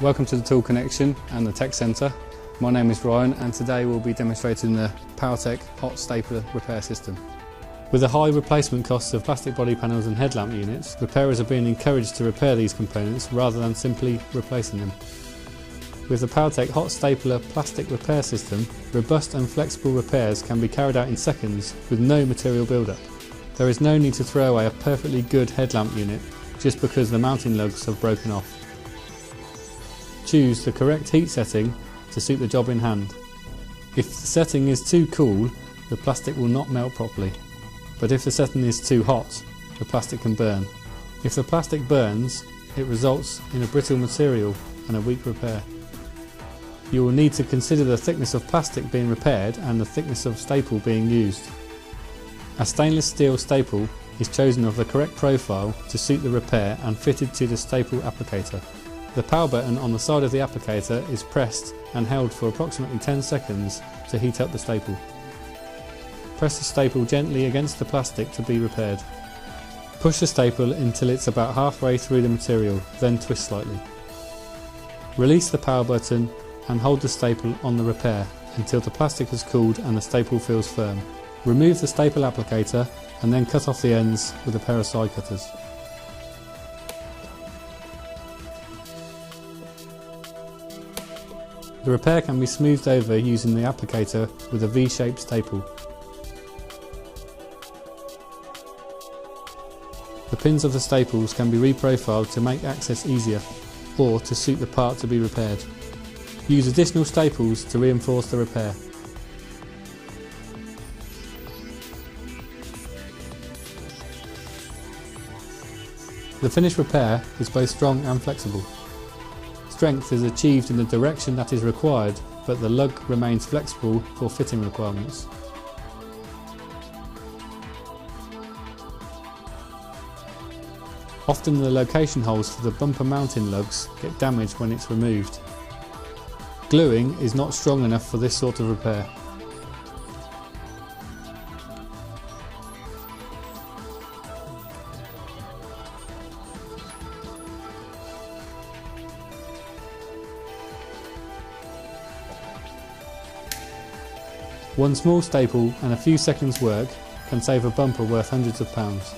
Welcome to the Tool Connection and the Tech Centre. My name is Ryan and today we'll be demonstrating the PowerTech hot stapler repair system. With the high replacement costs of plastic body panels and headlamp units, repairers are being encouraged to repair these components rather than simply replacing them. With the PowerTech hot stapler plastic repair system, robust and flexible repairs can be carried out in seconds with no material build-up. There is no need to throw away a perfectly good headlamp unit just because the mounting lugs have broken off. Choose the correct heat setting to suit the job in hand. If the setting is too cool, the plastic will not melt properly. But if the setting is too hot, the plastic can burn. If the plastic burns, it results in a brittle material and a weak repair. You will need to consider the thickness of plastic being repaired and the thickness of staple being used. A stainless steel staple is chosen of the correct profile to suit the repair and fitted to the staple applicator. The power button on the side of the applicator is pressed and held for approximately 10 seconds to heat up the staple. Press the staple gently against the plastic to be repaired. Push the staple until it's about halfway through the material, then twist slightly. Release the power button and hold the staple on the repair until the plastic has cooled and the staple feels firm. Remove the staple applicator and then cut off the ends with a pair of side cutters. The repair can be smoothed over using the applicator with a V-shaped staple. The pins of the staples can be reprofiled to make access easier or to suit the part to be repaired. Use additional staples to reinforce the repair. The finished repair is both strong and flexible. Strength is achieved in the direction that is required, but the lug remains flexible for fitting requirements. Often the location holes for the bumper mounting lugs get damaged when it's removed. Gluing is not strong enough for this sort of repair. One small staple and a few seconds work can save a bumper worth hundreds of pounds.